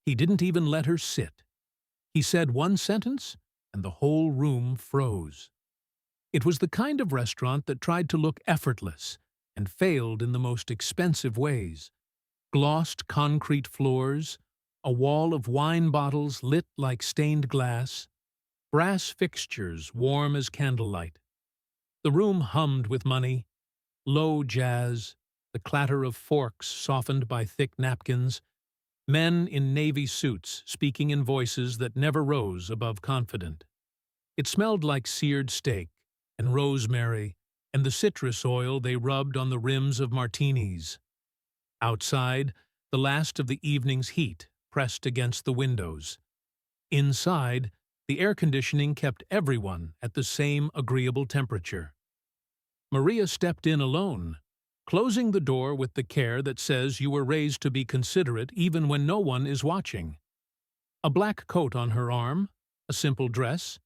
He didn't even let her sit. He said one sentence, and the whole room froze. It was the kind of restaurant that tried to look effortless and failed in the most expensive ways. Glossed concrete floors, a wall of wine bottles lit like stained glass, brass fixtures warm as candlelight. The room hummed with money, low jazz, the clatter of forks softened by thick napkins, men in navy suits speaking in voices that never rose above confident. It smelled like seared steak and rosemary and the citrus oil they rubbed on the rims of martinis. Outside, the last of the evening's heat pressed against the windows. Inside, the air conditioning kept everyone at the same agreeable temperature. Maria stepped in alone, closing the door with the care that says you were raised to be considerate even when no one is watching. A black coat on her arm, a simple dress,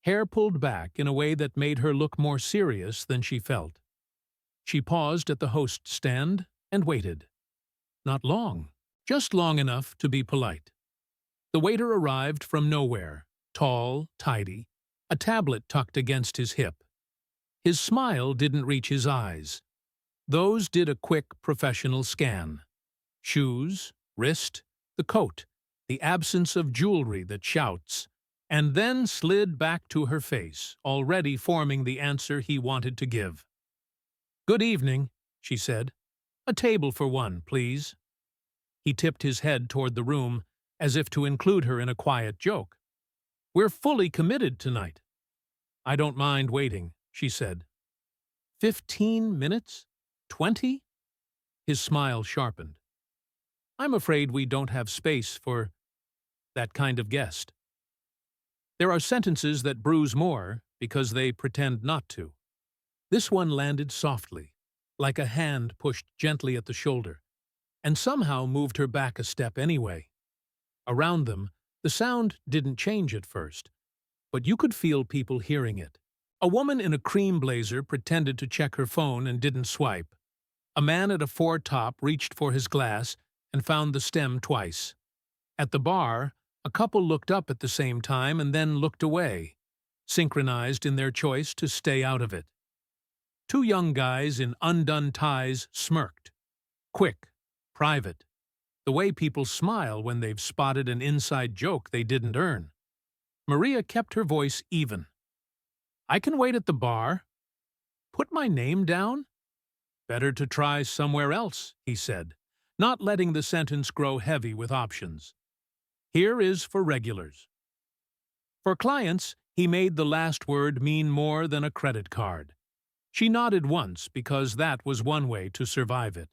hair pulled back in a way that made her look more serious than she felt. She paused at the host stand and waited. Not long, just long enough to be polite. The waiter arrived from nowhere, tall, tidy, a tablet tucked against his hip. His smile didn't reach his eyes. Those did a quick professional scan. Shoes, wrist, the coat, the absence of jewelry that shouts, and then slid back to her face, already forming the answer he wanted to give. "Good evening," she said. "A table for one, please." He tipped his head toward the room, as if to include her in a quiet joke. "We're fully committed tonight." "I don't mind waiting," she said. 15 minutes? 20? His smile sharpened. "I'm afraid we don't have space for that kind of guest." There are sentences that bruise more because they pretend not to. This one landed softly, like a hand pushed gently at the shoulder, and somehow moved her back a step anyway. Around them, the sound didn't change at first, but you could feel people hearing it. A woman in a cream blazer pretended to check her phone and didn't swipe. A man at a four-top reached for his glass and found the stem twice. At the bar, a couple looked up at the same time and then looked away, synchronized in their choice to stay out of it. Two young guys in undone ties smirked. Quick, private. The way people smile when they've spotted an inside joke they didn't earn. Maria kept her voice even. "I can wait at the bar." "Put my name down?" "Better to try somewhere else," he said, not letting the sentence grow heavy with options. "Here is for regulars." For clients, he made the last word mean more than a credit card. She nodded once because that was one way to survive it.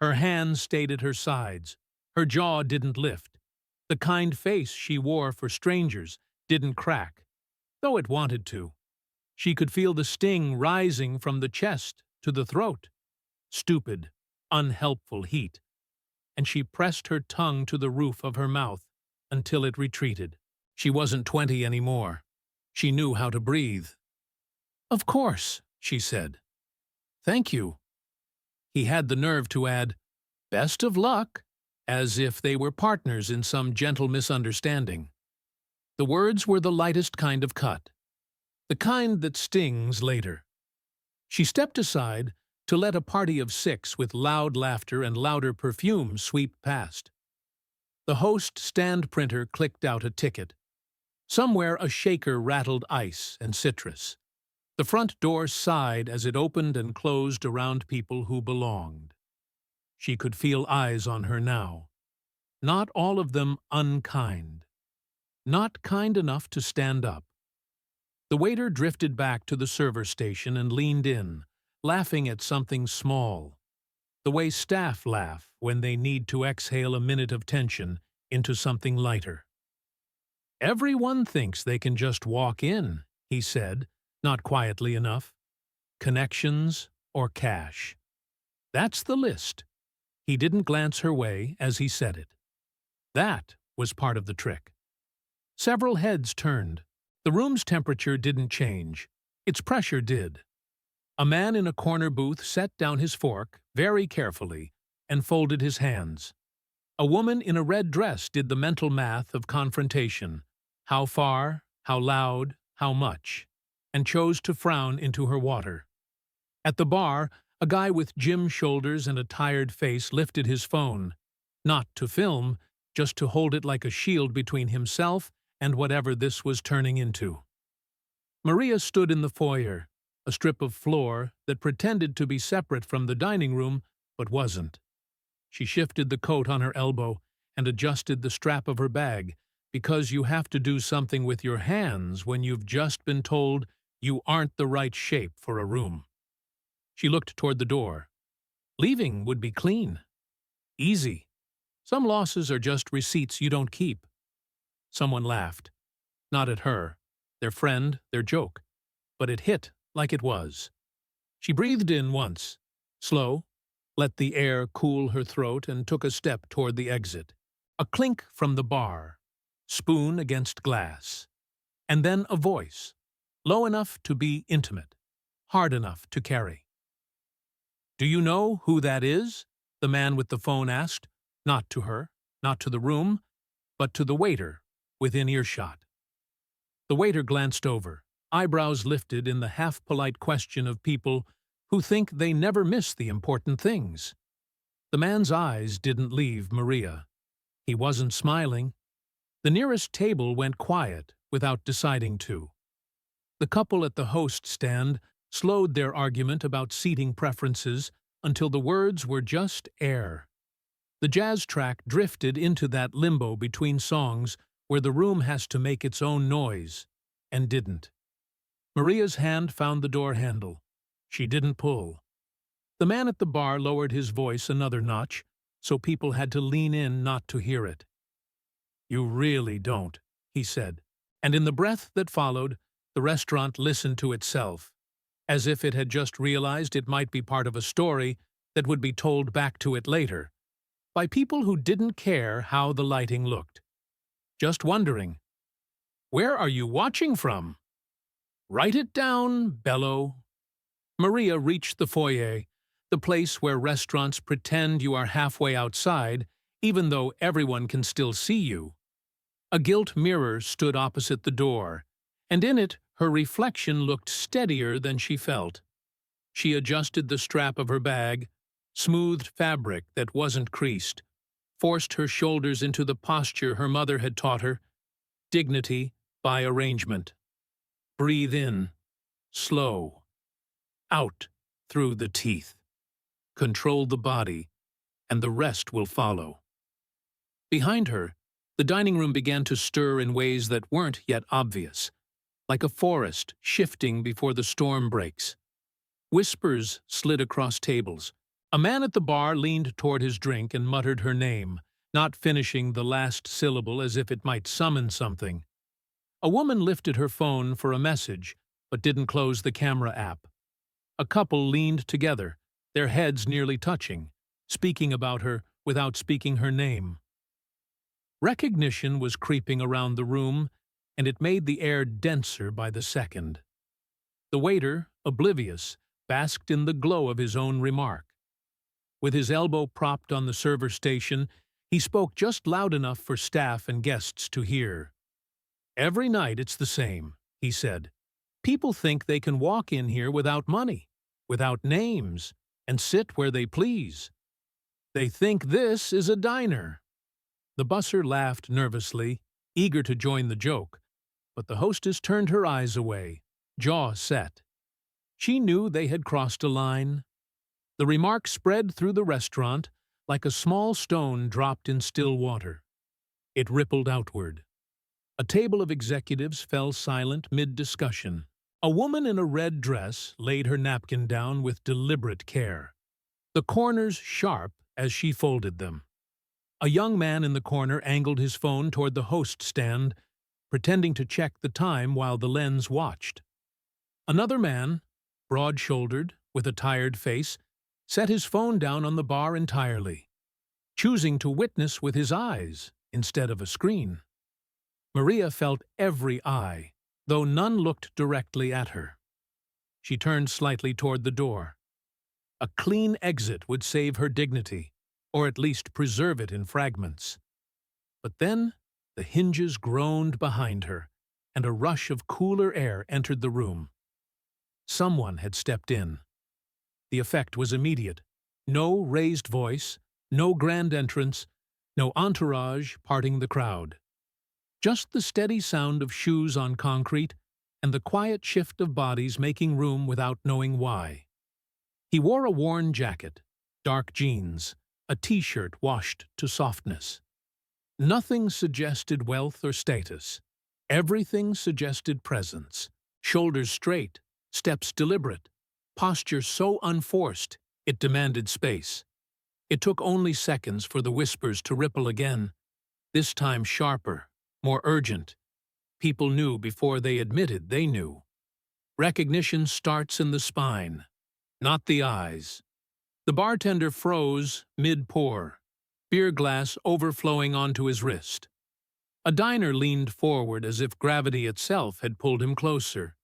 Her hands stayed at her sides. Her jaw didn't lift. The kind face she wore for strangers didn't crack, though it wanted to. She could feel the sting rising from the chest to the throat. Stupid, unhelpful heat. And she pressed her tongue to the roof of her mouth until it retreated. She wasn't 20 anymore. She knew how to breathe. "Of course," she said. "Thank you." He had the nerve to add, "Best of luck," as if they were partners in some gentle misunderstanding. The words were the lightest kind of cut, the kind that stings later. She stepped aside to let a party of 6 with loud laughter and louder perfume sweep past. The host stand printer clicked out a ticket. Somewhere a shaker rattled ice and citrus. The front door sighed as it opened and closed around people who belonged. She could feel eyes on her now. Not all of them unkind. Not kind enough to stand up. The waiter drifted back to the server station and leaned in, laughing at something small. The way staff laugh when they need to exhale a minute of tension into something lighter. "Everyone thinks they can just walk in," he said, not quietly enough. "Connections or cash. That's the list." He didn't glance her way as he said it. That was part of the trick. Several heads turned. The room's temperature didn't change. Its pressure did. A man in a corner booth set down his fork very carefully and folded his hands. A woman in a red dress did the mental math of confrontation. How far, how loud, how much, and chose to frown into her water. At the bar, a guy with gym shoulders and a tired face lifted his phone, not to film, just to hold it like a shield between himself and whatever this was turning into. Maria stood in the foyer, a strip of floor that pretended to be separate from the dining room, but wasn't. She shifted the coat on her elbow and adjusted the strap of her bag, because you have to do something with your hands when you've just been told you aren't the right shape for a room. She looked toward the door. Leaving would be clean. Easy. Some losses are just receipts you don't keep. Someone laughed. Not at her, their friend, their joke. But it hit like it was. She breathed in once, slow, let the air cool her throat, and took a step toward the exit. A clink from the bar, spoon against glass. And then a voice, low enough to be intimate, hard enough to carry. "Do you know who that is?" the man with the phone asked, not to her, not to the room, but to the waiter, within earshot. The waiter glanced over, eyebrows lifted in the half-polite question of people who think they never miss the important things. The man's eyes didn't leave Maria. He wasn't smiling. The nearest table went quiet without deciding to. The couple at the host stand slowed their argument about seating preferences until the words were just air. The jazz track drifted into that limbo between songs where the room has to make its own noise, and didn't. Maria's hand found the door handle. She didn't pull. The man at the bar lowered his voice another notch, so people had to lean in not to hear it. "You really don't," he said, and in the breath that followed, the restaurant listened to itself, as if it had just realized it might be part of a story that would be told back to it later, by people who didn't care how the lighting looked. Just wondering, "Where are you watching from?" "Write it down, Bello." Maria reached the foyer, the place where restaurants pretend you are halfway outside, even though everyone can still see you. A gilt mirror stood opposite the door, and in it her reflection looked steadier than she felt. She adjusted the strap of her bag, smoothed fabric that wasn't creased, forced her shoulders into the posture her mother had taught her, dignity by arrangement. Breathe in, slow. Out through the teeth. Control the body, and the rest will follow. Behind her, the dining room began to stir in ways that weren't yet obvious, like a forest shifting before the storm breaks. Whispers slid across tables. A man at the bar leaned toward his drink and muttered her name, not finishing the last syllable as if it might summon something. A woman lifted her phone for a message, but didn't close the camera app. A couple leaned together, their heads nearly touching, speaking about her without speaking her name. Recognition was creeping around the room, and it made the air denser by the second. The waiter, oblivious, basked in the glow of his own remark. With his elbow propped on the server station, he spoke just loud enough for staff and guests to hear. "Every night it's the same," he said. "People think they can walk in here without money, without names, and sit where they please. They think this is a diner." The busser laughed nervously, eager to join the joke, but the hostess turned her eyes away, jaw set. She knew they had crossed a line. The remark spread through the restaurant like a small stone dropped in still water. It rippled outward. A table of executives fell silent mid-discussion. A woman in a red dress laid her napkin down with deliberate care, the corners sharp as she folded them. A young man in the corner angled his phone toward the host stand, pretending to check the time while the lens watched. Another man, broad-shouldered, with a tired face, set his phone down on the bar entirely, choosing to witness with his eyes instead of a screen. Maria felt every eye, though none looked directly at her. She turned slightly toward the door. A clean exit would save her dignity, or at least preserve it in fragments. But then the hinges groaned behind her, and a rush of cooler air entered the room. Someone had stepped in. The effect was immediate. No raised voice, no grand entrance, no entourage parting the crowd. Just the steady sound of shoes on concrete and the quiet shift of bodies making room without knowing why. He wore a worn jacket, dark jeans, a t-shirt washed to softness. Nothing suggested wealth or status. Everything suggested presence. Shoulders straight, steps deliberate, posture so unforced it demanded space. It took only seconds for the whispers to ripple again, this time sharper, more urgent. People knew before they admitted they knew. Recognition starts in the spine, not the eyes. The bartender froze mid-pour, beer glass overflowing onto his wrist. A diner leaned forward as if gravity itself had pulled him closer.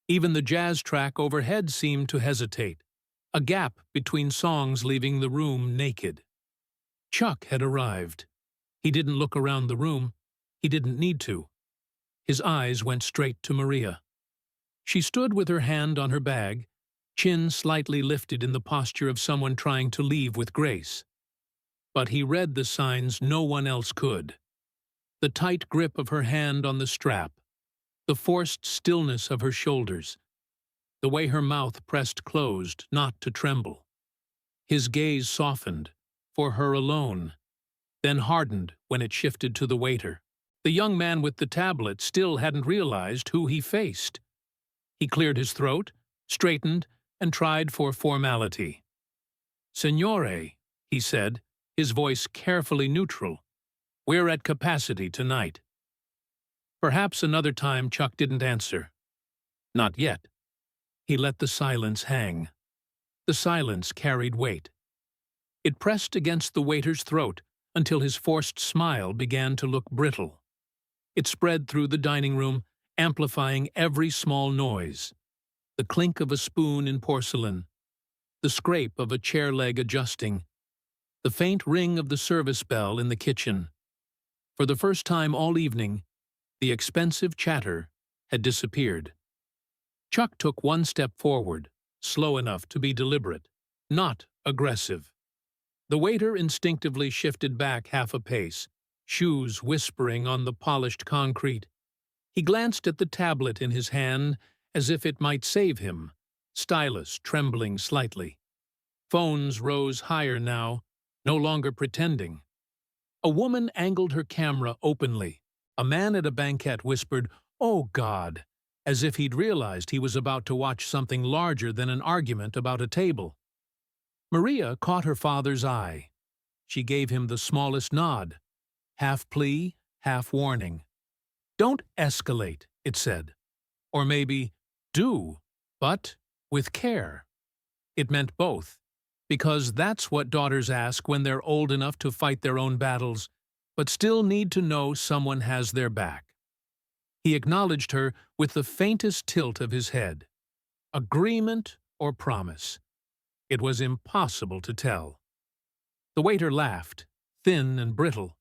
Even the jazz track overhead seemed to hesitate, a gap between songs leaving the room naked. Chuck had arrived. He didn't look around the room. He didn't need to. His eyes went straight to Maria. She stood with her hand on her bag, chin slightly lifted in the posture of someone trying to leave with grace. But he read the signs no one else could. The tight grip of her hand on the strap, the forced stillness of her shoulders, the way her mouth pressed closed, not to tremble. His gaze softened, for her alone, then hardened when it shifted to the waiter. The young man with the tablet still hadn't realized who he faced. He cleared his throat, straightened, and tried for formality. "Signore," he said, his voice carefully neutral, "we're at capacity tonight." Perhaps another time Chuck didn't answer. Not yet. He let the silence hang. The silence carried weight. It pressed against the waiter's throat until his forced smile began to look brittle. It spread through the dining room, amplifying every small noise. The clink of a spoon in porcelain, the scrape of a chair leg adjusting, the faint ring of the service bell in the kitchen. For the first time all evening, the expensive chatter had disappeared. Chuck took one step forward, slow enough to be deliberate, not aggressive. The waiter instinctively shifted back half a pace, shoes whispering on the polished concrete. He glanced at the tablet in his hand as if it might save him, stylus trembling slightly. Phones rose higher now, no longer pretending. A woman angled her camera openly. A man at a banquette whispered, "Oh God," as if he'd realized he was about to watch something larger than an argument about a table. Maria caught her father's eye. She gave him the smallest nod, half plea, half warning. "Don't escalate," it said. Or maybe, "Do, but with care." It meant both, because that's what daughters ask when they're old enough to fight their own battles, but still need to know someone has their back. He acknowledged her with the faintest tilt of his head. Agreement or promise? It was impossible to tell. The waiter laughed, thin and brittle.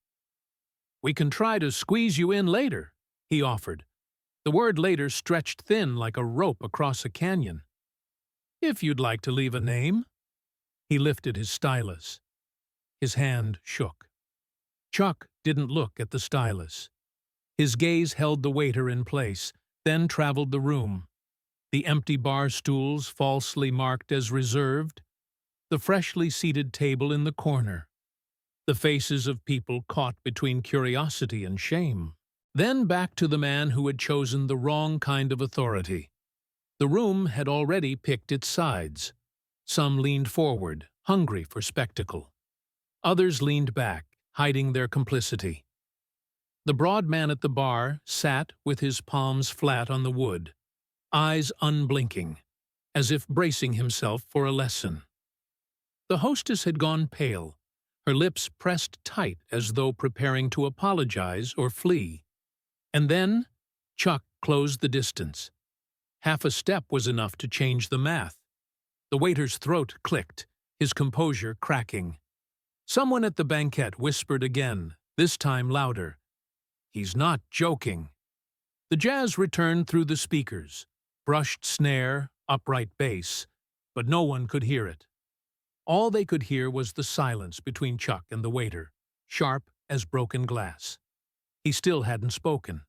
"We can try to squeeze you in later," he offered. The word later stretched thin like a rope across a canyon. "If you'd like to leave a name." He lifted his stylus. His hand shook. Chuck didn't look at the stylus. His gaze held the waiter in place, then traveled the room. The empty bar stools falsely marked as reserved, the freshly seated table in the corner, the faces of people caught between curiosity and shame. Then back to the man who had chosen the wrong kind of authority. The room had already picked its sides. Some leaned forward, hungry for spectacle. Others leaned back, hiding their complicity. The broad man at the bar sat with his palms flat on the wood, eyes unblinking, as if bracing himself for a lesson. The hostess had gone pale, her lips pressed tight as though preparing to apologize or flee. And then Chuck closed the distance. Half a step was enough to change the math. The waiter's throat clicked, his composure cracking. Someone at the banquette whispered again, this time louder. "He's not joking." The jazz returned through the speakers, brushed snare, upright bass, but no one could hear it. All they could hear was the silence between Chuck and the waiter, sharp as broken glass. He still hadn't spoken.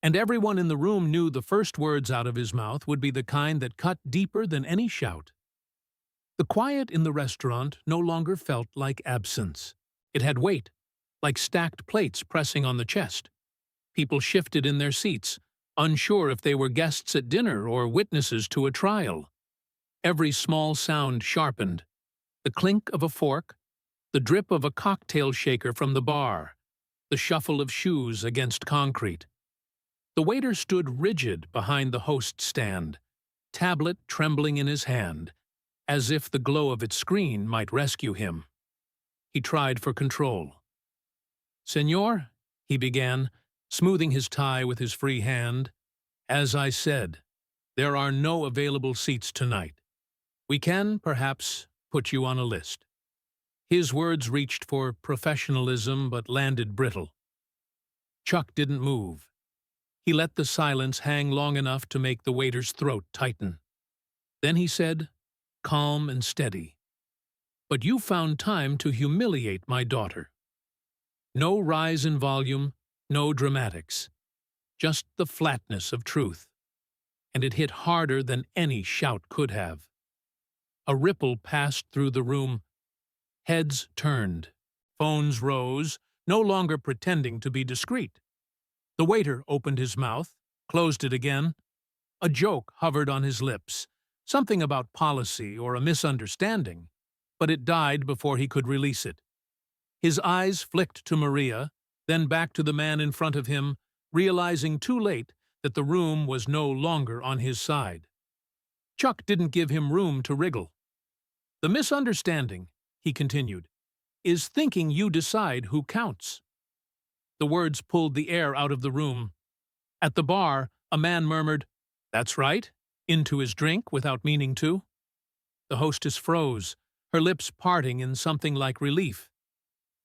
And everyone in the room knew the first words out of his mouth would be the kind that cut deeper than any shout. The quiet in the restaurant no longer felt like absence. It had weight, like stacked plates pressing on the chest. People shifted in their seats, unsure if they were guests at dinner or witnesses to a trial. Every small sound sharpened. The clink of a fork, the drip of a cocktail shaker from the bar, the shuffle of shoes against concrete. The waiter stood rigid behind the host's stand, tablet trembling in his hand, as if the glow of its screen might rescue him. He tried for control. "Senor," he began, smoothing his tie with his free hand, "as I said, there are no available seats tonight. We can, perhaps, put you on a list." His words reached for professionalism but landed brittle. Chuck didn't move. He let the silence hang long enough to make the waiter's throat tighten. Then he said, calm and steady, "But you found time to humiliate my daughter. No rise in volume, no dramatics. Just the flatness of truth. And it hit harder than any shout could have." A ripple passed through the room. Heads turned. Phones rose, no longer pretending to be discreet. The waiter opened his mouth, closed it again. A joke hovered on his lips, something about policy or a misunderstanding, but it died before he could release it. His eyes flicked to Maria, then back to the man in front of him, realizing too late that the room was no longer on his side. Chuck didn't give him room to wriggle. "The misunderstanding," he continued, "is thinking you decide who counts." The words pulled the air out of the room. At the bar, a man murmured, "That's right," into his drink without meaning to. The hostess froze, her lips parting in something like relief.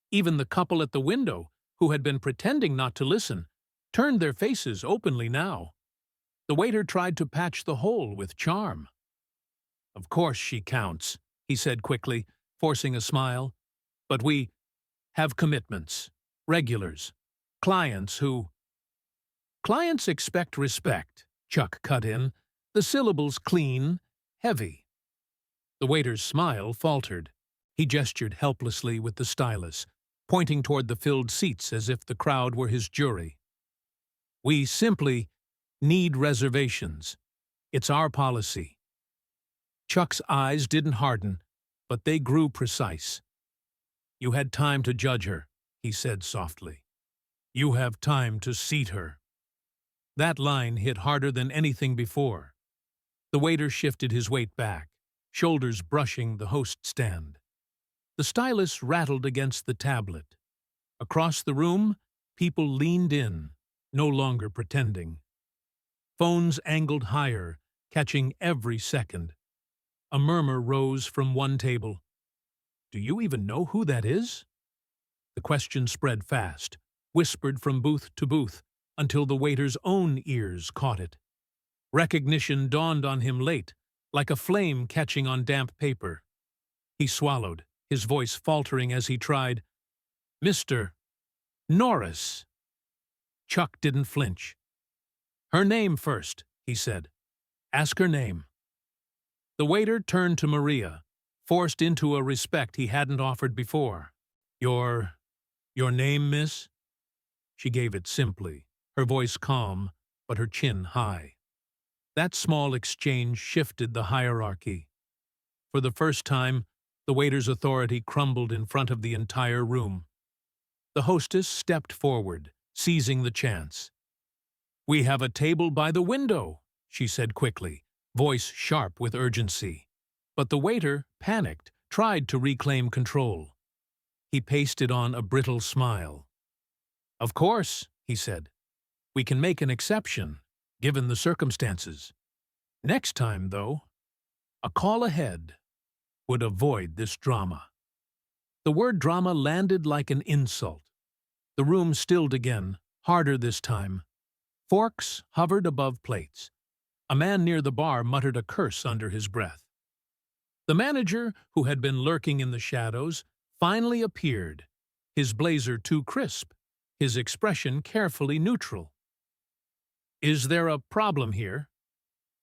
Even the couple at the window, who had been pretending not to listen, turned their faces openly now. The waiter tried to patch the hole with charm. "Of course she counts," he said quickly, forcing a smile. "But we have commitments, regulars, clients who—" "Clients expect respect," Chuck cut in, the syllables clean, heavy. The waiter's smile faltered. He gestured helplessly with the stylus, pointing toward the filled seats as if the crowd were his jury. "We simply need reservations. It's our policy." Chuck's eyes didn't harden, but they grew precise. "You had time to judge her," he said softly. "You have time to seat her." That line hit harder than anything before. The waiter shifted his weight back, shoulders brushing the host stand. The stylus rattled against the tablet. Across the room, people leaned in, no longer pretending. Phones angled higher, catching every second. A murmur rose from one table. "Do you even know who that is?" The question spread fast, whispered from booth to booth, until the waiter's own ears caught it. Recognition dawned on him late, like a flame catching on damp paper. He swallowed, his voice faltering as he tried, "Mr. Norris." Chuck didn't flinch. "Her name first," he said. "Ask her name." The waiter turned to Maria, forced into a respect he hadn't offered before. Your name, miss?" She gave it simply, her voice calm, but her chin high. That small exchange shifted the hierarchy. For the first time, the waiter's authority crumbled in front of the entire room. The hostess stepped forward, seizing the chance. "We have a table by the window," she said quickly, voice sharp with urgency. But the waiter, panicked, tried to reclaim control. He pasted on a brittle smile. "Of course," he said. "We can make an exception, given the circumstances. Next time, though, a call ahead would avoid this drama." The word drama landed like an insult. The room stilled again, harder this time. Forks hovered above plates. A man near the bar muttered a curse under his breath. The manager, who had been lurking in the shadows, finally appeared, his blazer too crisp, his expression carefully neutral. "Is there a problem here?"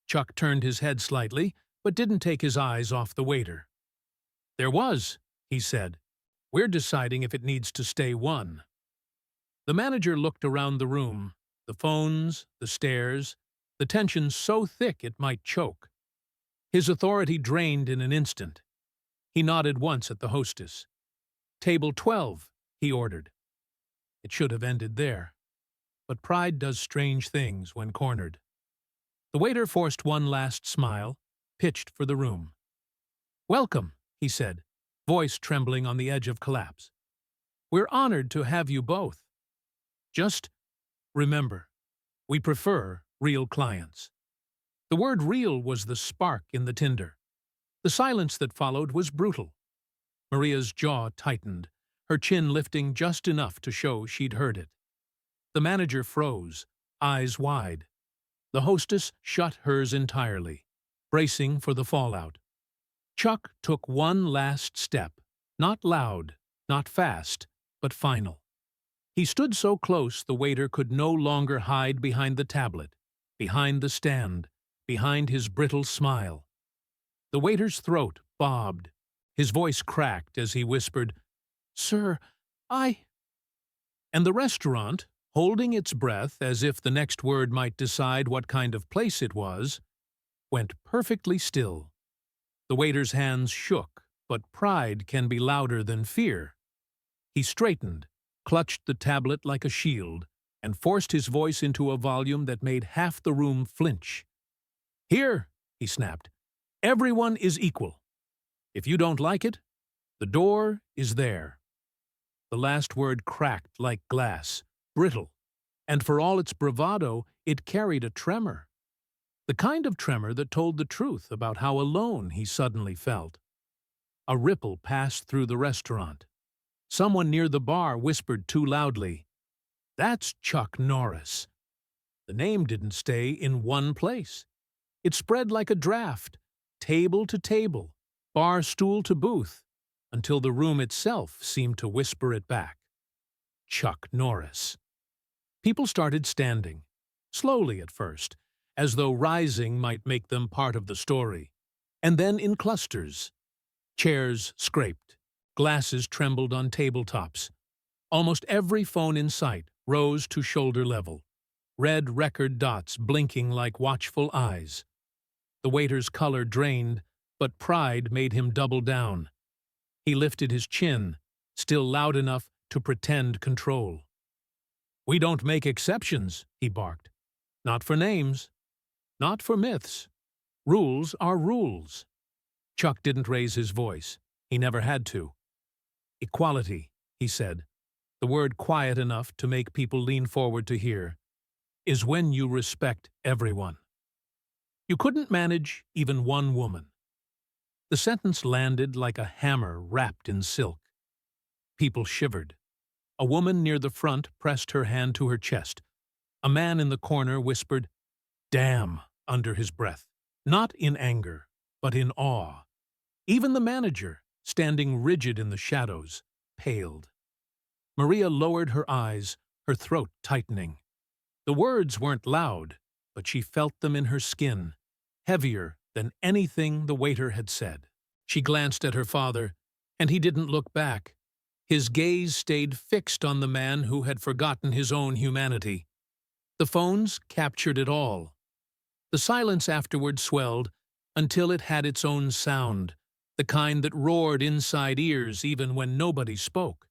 Chuck turned his head slightly, but didn't take his eyes off the waiter. "There was," he said. "We're deciding if it needs to stay one." The manager looked around the room, the phones, the stares, the tension so thick it might choke. His authority drained in an instant. He nodded once at the hostess. "Table 12, he ordered. It should have ended there. But pride does strange things when cornered. The waiter forced one last smile, pitched for the room. "Welcome," he said, voice trembling on the edge of collapse. "We're honored to have you both. Just remember, we prefer real clients." The word real was the spark in the tinder. The silence that followed was brutal. Maria's jaw tightened, her chin lifting just enough to show she'd heard it. The manager froze, eyes wide. The hostess shut hers entirely, bracing for the fallout. Chuck took one last step, not loud, not fast, but final. He stood so close the waiter could no longer hide behind the tablet, behind the stand, behind his brittle smile. The waiter's throat bobbed. His voice cracked as he whispered, "Sir, I—" And the restaurant, holding its breath as if the next word might decide what kind of place it was, went perfectly still. The waiter's hands shook, but pride can be louder than fear. He straightened, clutched the tablet like a shield, and forced his voice into a volume that made half the room flinch. "Here," he snapped, "everyone is equal. If you don't like it, the door is there." The last word cracked like glass, brittle, and for all its bravado, it carried a tremor. The kind of tremor that told the truth about how alone he suddenly felt. A ripple passed through the restaurant. Someone near the bar whispered too loudly, "That's Chuck Norris." The name didn't stay in one place. It spread like a draft, table to table, bar stool to booth, until the room itself seemed to whisper it back. Chuck Norris. People started standing, slowly at first, as though rising might make them part of the story, and then in clusters. Chairs scraped, glasses trembled on tabletops. Almost every phone in sight rose to shoulder level, red record dots blinking like watchful eyes. The waiter's color drained, but pride made him double down. He lifted his chin, still loud enough to pretend control. "We don't make exceptions," he barked. "Not for names. Not for myths. Rules are rules." Chuck didn't raise his voice. He never had to. "Equality," he said, the word quiet enough to make people lean forward to hear, "is when you respect everyone. You couldn't manage even one woman." The sentence landed like a hammer wrapped in silk. People shivered. A woman near the front pressed her hand to her chest. A man in the corner whispered, "Damn," under his breath, not in anger, but in awe. Even the manager, standing rigid in the shadows, paled. Maria lowered her eyes, her throat tightening. The words weren't loud, but she felt them in her skin, heavier than anything the waiter had said. She glanced at her father, and he didn't look back. His gaze stayed fixed on the man who had forgotten his own humanity. The phones captured it all. The silence afterward swelled until it had its own sound, the kind that roared inside ears even when nobody spoke.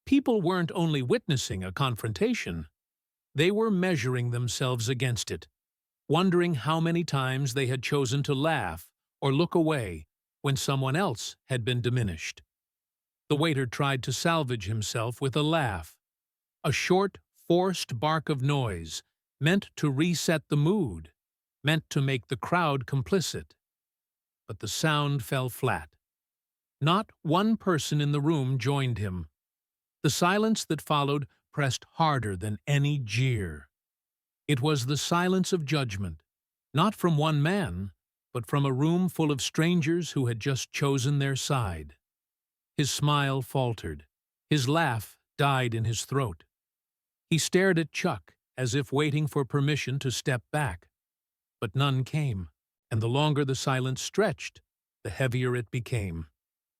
People weren't only witnessing a confrontation, they were measuring themselves against it, wondering how many times they had chosen to laugh or look away when someone else had been diminished. The waiter tried to salvage himself with a laugh, a short, forced bark of noise, meant to reset the mood, meant to make the crowd complicit. But the sound fell flat. Not one person in the room joined him. The silence that followed pressed harder than any jeer. It was the silence of judgment, not from one man, but from a room full of strangers who had just chosen their side. His smile faltered. His laugh died in his throat. He stared at Chuck, as if waiting for permission to step back. But none came, and the longer the silence stretched, the heavier it became.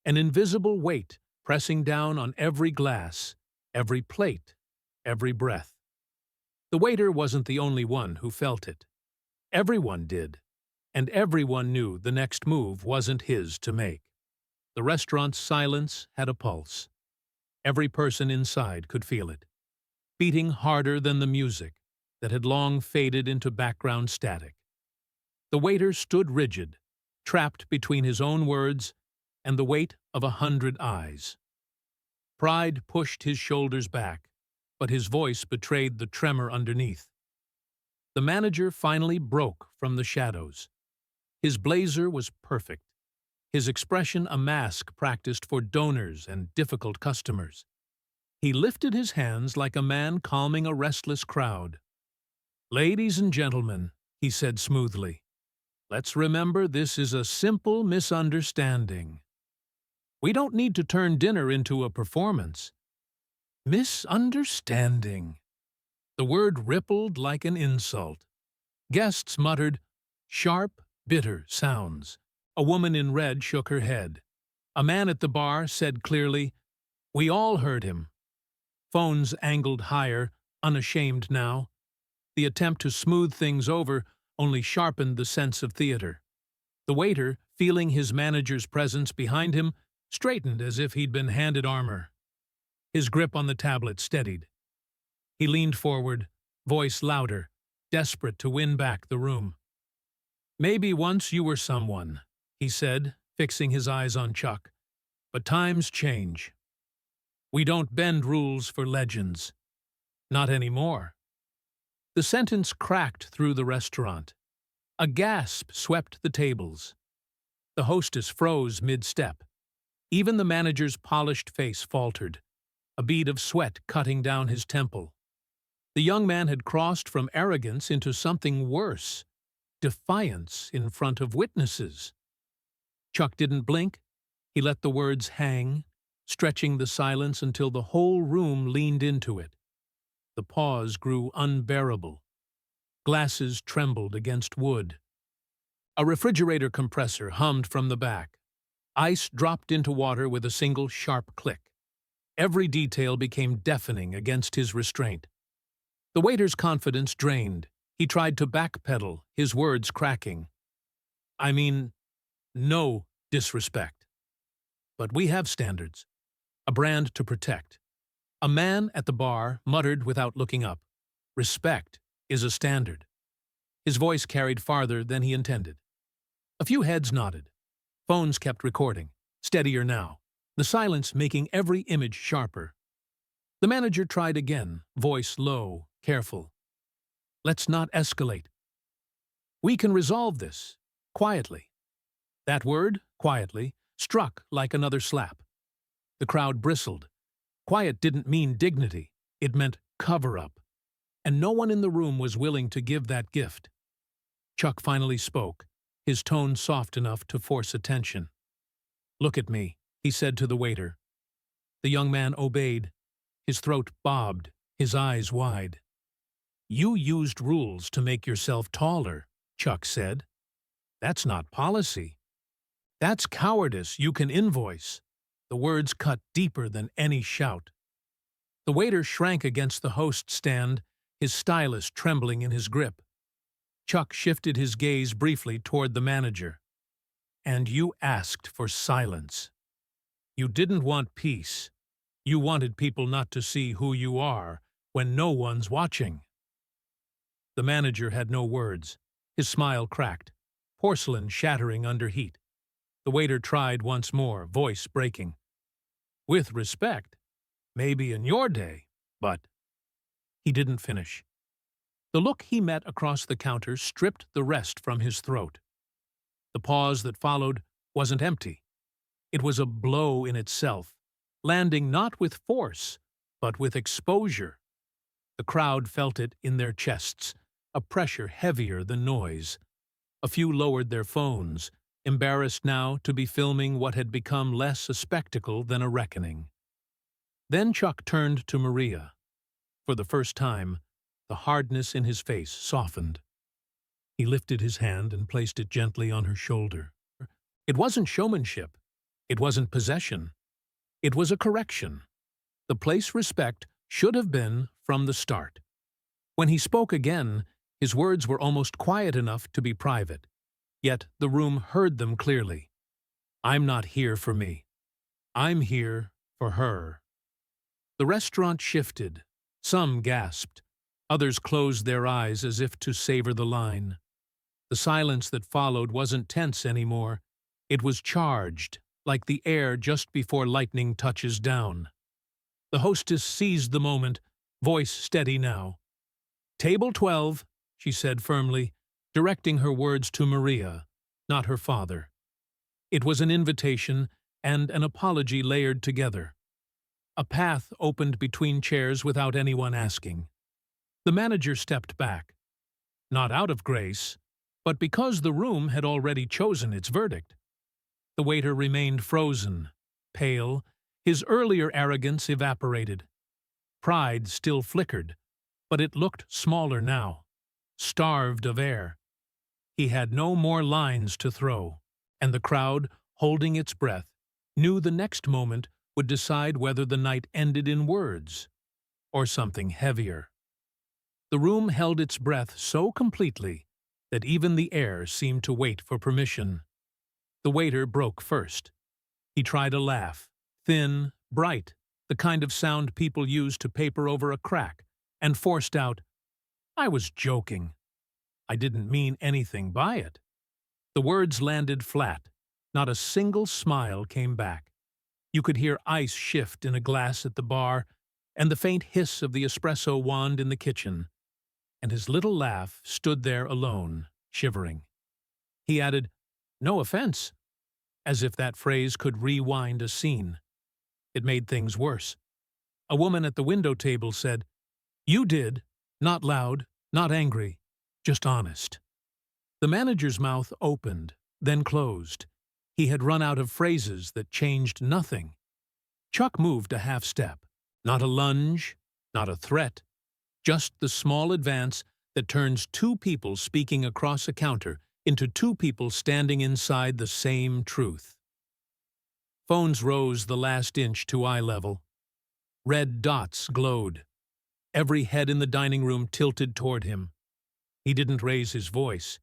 An invisible weight pressing down on every glass, every plate, every breath. The waiter wasn't the only one who felt it. Everyone did, and everyone knew the next move wasn't his to make. The restaurant's silence had a pulse. Every person inside could feel it, beating harder than the music that had long faded into background static. The waiter stood rigid, trapped between his own words and the weight of 100 eyes. Pride pushed his shoulders back, but his voice betrayed the tremor underneath. The manager finally broke from the shadows. His blazer was perfect, his expression a mask practiced for donors and difficult customers. He lifted his hands like a man calming a restless crowd. "Ladies and gentlemen," he said smoothly, "let's remember this is a simple misunderstanding. We don't need to turn dinner into a performance. Misunderstanding." The word rippled like an insult. Guests muttered sharp, bitter sounds. A woman in red shook her head. A man at the bar said clearly, "We all heard him." Phones angled higher, unashamed now. The attempt to smooth things over only sharpened the sense of theater. The waiter, feeling his manager's presence behind him, straightened as if he'd been handed armor. His grip on the tablet steadied. He leaned forward, voice louder, desperate to win back the room. "Maybe once you were someone," he said, fixing his eyes on Chuck. "But times change. We don't bend rules for legends. Not anymore." The sentence cracked through the restaurant. A gasp swept the tables. The hostess froze mid-step. Even the manager's polished face faltered, a bead of sweat cutting down his temple. The young man had crossed from arrogance into something worse, defiance in front of witnesses. Chuck didn't blink. He let the words hang, stretching the silence until the whole room leaned into it. The pause grew unbearable. Glasses trembled against wood. A refrigerator compressor hummed from the back. Ice dropped into water with a single sharp click. Every detail became deafening against his restraint. The waiter's confidence drained. He tried to backpedal, his words cracking. "I mean, no disrespect. But we have standards, a brand to protect." A man at the bar muttered without looking up, "Respect is a standard." His voice carried farther than he intended. A few heads nodded. Phones kept recording, steadier now, the silence making every image sharper. The manager tried again, voice low, careful. "Let's not escalate. We can resolve this, quietly." That word, quietly, struck like another slap. The crowd bristled. Quiet didn't mean dignity, it meant cover-up. And no one in the room was willing to give that gift. Chuck finally spoke, his tone soft enough to force attention. "Look at me," he said to the waiter. The young man obeyed. His throat bobbed, his eyes wide. "You used rules to make yourself taller," Chuck said. "That's not policy. That's cowardice you can invoice." The words cut deeper than any shout. The waiter shrank against the host stand, his stylus trembling in his grip. Chuck shifted his gaze briefly toward the manager. "And you asked for silence. You didn't want peace. You wanted people not to see who you are when no one's watching." The manager had no words. His smile cracked, porcelain shattering under heat. The waiter tried once more, voice breaking. "With respect, maybe in your day, but—" He didn't finish. The look he met across the counter stripped the rest from his throat. The pause that followed wasn't empty. It was a blow in itself, landing not with force, but with exposure. The crowd felt it in their chests, a pressure heavier than noise. A few lowered their phones, embarrassed now to be filming what had become less a spectacle than a reckoning. Then Chuck turned to Maria. For the first time, the hardness in his face softened. He lifted his hand and placed it gently on her shoulder. It wasn't showmanship. It wasn't possession. It was a correction. The place respect should have been from the start. When he spoke again, his words were almost quiet enough to be private. Yet the room heard them clearly. I'm not here for me. I'm here for her. The restaurant shifted. Some gasped. Others closed their eyes as if to savor the line. The silence that followed wasn't tense anymore. It was charged, like the air just before lightning touches down. The hostess seized the moment, voice steady now. "Table 12, she said firmly, directing her words to Maria, not her father. It was an invitation and an apology layered together. A path opened between chairs without anyone asking. The manager stepped back, not out of grace, but because the room had already chosen its verdict. The waiter remained frozen, pale, his earlier arrogance evaporated. Pride still flickered, but it looked smaller now, starved of air. He had no more lines to throw, and the crowd, holding its breath, knew the next moment would decide whether the night ended in words or something heavier. The room held its breath so completely that even the air seemed to wait for permission. The waiter broke first. He tried a laugh, thin, bright, the kind of sound people use to paper over a crack, and forced out, "I was joking. I didn't mean anything by it." The words landed flat. Not a single smile came back. You could hear ice shift in a glass at the bar, and the faint hiss of the espresso wand in the kitchen. And his little laugh stood there alone, shivering. He added, "No offense," as if that phrase could rewind a scene. It made things worse. A woman at the window table said, "You did," not loud, not angry, just honest. The manager's mouth opened, then closed. He had run out of phrases that changed nothing. Chuck moved a half step, not a lunge, not a threat, just the small advance that turns two people speaking across a counter into two people standing inside the same truth. Phones rose the last inch to eye level. Red dots glowed. Every head in the dining room tilted toward him. He didn't raise his voice.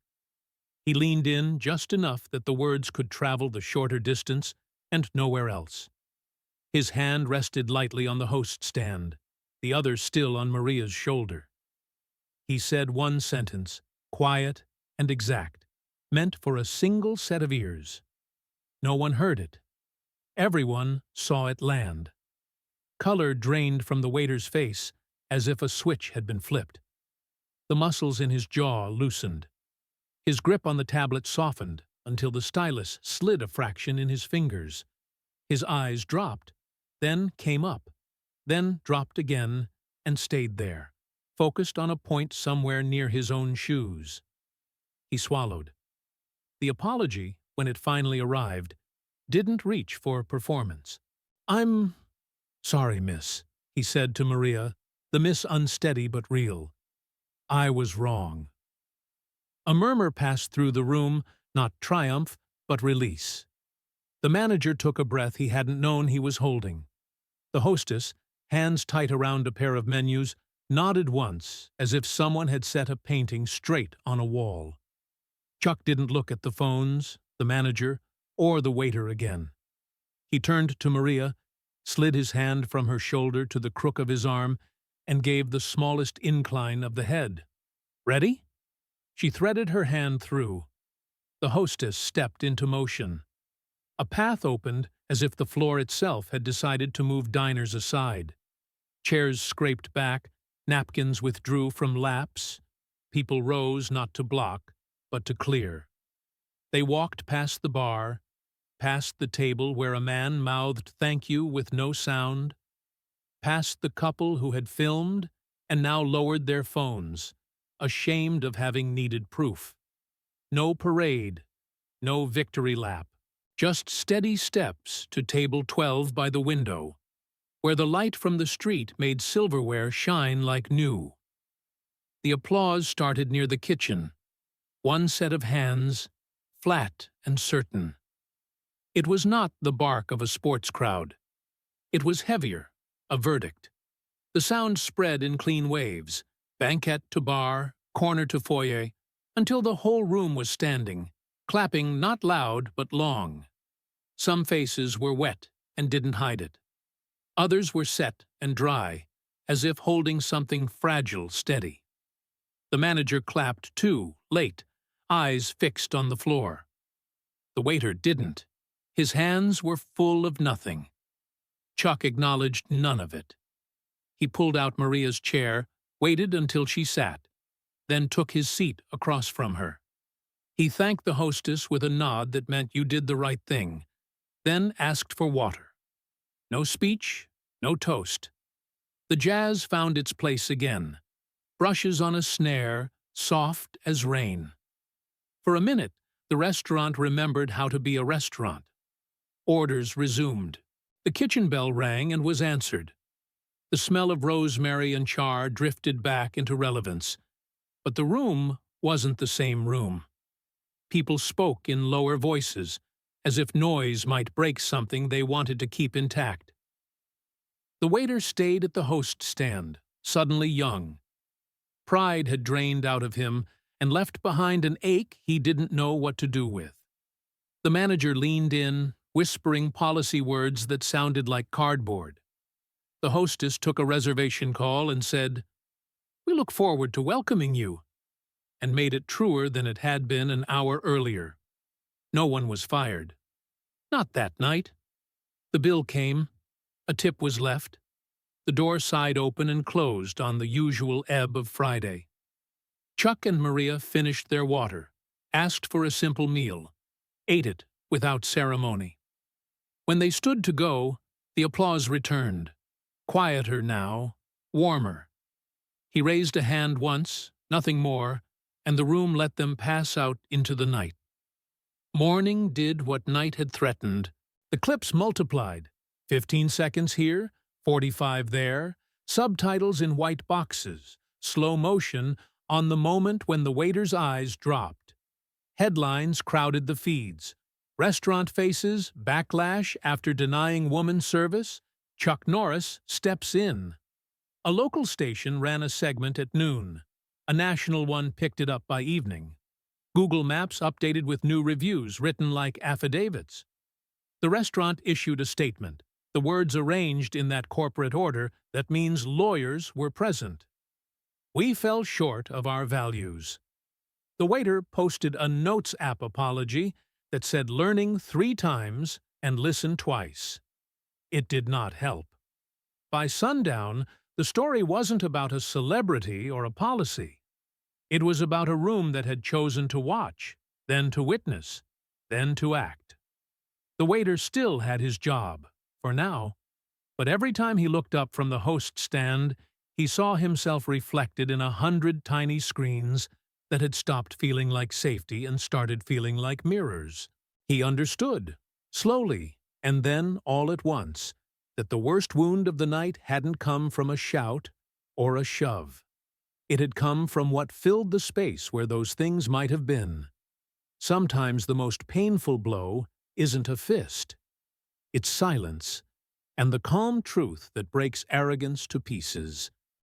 He leaned in just enough that the words could travel the shorter distance and nowhere else. His hand rested lightly on the host stand, the other still on Maria's shoulder. He said one sentence, quiet and exact, meant for a single set of ears. No one heard it. Everyone saw it land. Color drained from the waiter's face as if a switch had been flipped. The muscles in his jaw loosened. His grip on the tablet softened until the stylus slid a fraction in his fingers. His eyes dropped, then came up, then dropped again and stayed there, focused on a point somewhere near his own shoes. He swallowed. The apology, when it finally arrived, didn't reach for performance. "I'm sorry, miss," he said to Maria, the miss unsteady but real. "I was wrong." A murmur passed through the room, not triumph, but release. The manager took a breath he hadn't known he was holding. The hostess, hands tight around a pair of menus, nodded once, as if someone had set a painting straight on a wall. Chuck didn't look at the phones, the manager, or the waiter again. He turned to Maria, slid his hand from her shoulder to the crook of his arm, and gave the smallest incline of the head. "Ready?" She threaded her hand through. The hostess stepped into motion. A path opened as if the floor itself had decided to move diners aside. Chairs scraped back, napkins withdrew from laps. People rose not to block, but to clear. They walked past the bar, past the table where a man mouthed thank you with no sound, past the couple who had filmed and now lowered their phones, ashamed of having needed proof. No parade, no victory lap, just steady steps to table 12 by the window, where the light from the street made silverware shine like new. The applause started near the kitchen, one set of hands, flat and certain. It was not the bark of a sports crowd. It was heavier, a verdict. The sound spread in clean waves, banquette to bar, corner to foyer, until the whole room was standing, clapping not loud but long. Some faces were wet and didn't hide it. Others were set and dry, as if holding something fragile steady. The manager clapped too, late, eyes fixed on the floor. The waiter didn't. His hands were full of nothing. Chuck acknowledged none of it. He pulled out Maria's chair, waited until she sat, then took his seat across from her. He thanked the hostess with a nod that meant you did the right thing, then asked for water. No speech, no toast. The jazz found its place again, brushes on a snare, soft as rain. For a minute, the restaurant remembered how to be a restaurant. Orders resumed. The kitchen bell rang and was answered. The smell of rosemary and char drifted back into relevance. But the room wasn't the same room. People spoke in lower voices, as if noise might break something they wanted to keep intact. The waiter stayed at the host stand, suddenly young. Pride had drained out of him and left behind an ache he didn't know what to do with. The manager leaned in, whispering policy words that sounded like cardboard. The hostess took a reservation call and said, "We look forward to welcoming you," and made it truer than it had been an hour earlier. No one was fired. Not that night. The bill came. A tip was left. The door side open and closed on the usual ebb of Friday. Chuck and Maria finished their water, asked for a simple meal, ate it without ceremony. When they stood to go, the applause returned, quieter now, warmer. He raised a hand once, nothing more, and the room let them pass out into the night. Morning did what night had threatened. The clips multiplied, 15 seconds here, 45 there, subtitles in white boxes, slow motion on the moment when the waiter's eyes dropped. Headlines crowded the feeds. Restaurant faces, backlash after denying woman service, Chuck Norris steps in. A local station ran a segment at noon. A national one picked it up by evening. Google Maps updated with new reviews written like affidavits. The restaurant issued a statement, the words arranged in that corporate order that means lawyers were present. "We fell short of our values." The waiter posted a Notes app apology that said learning 3 times and listen twice. It did not help. By sundown, the story wasn't about a celebrity or a policy. It was about a room that had chosen to watch, then to witness, then to act. The waiter still had his job, for now, but every time he looked up from the host stand, he saw himself reflected in 100 tiny screens that had stopped feeling like safety and started feeling like mirrors. He understood, slowly, and then all at once, that the worst wound of the night hadn't come from a shout or a shove. It had come from what filled the space where those things might have been. Sometimes the most painful blow isn't a fist. It's silence, and the calm truth that breaks arrogance to pieces.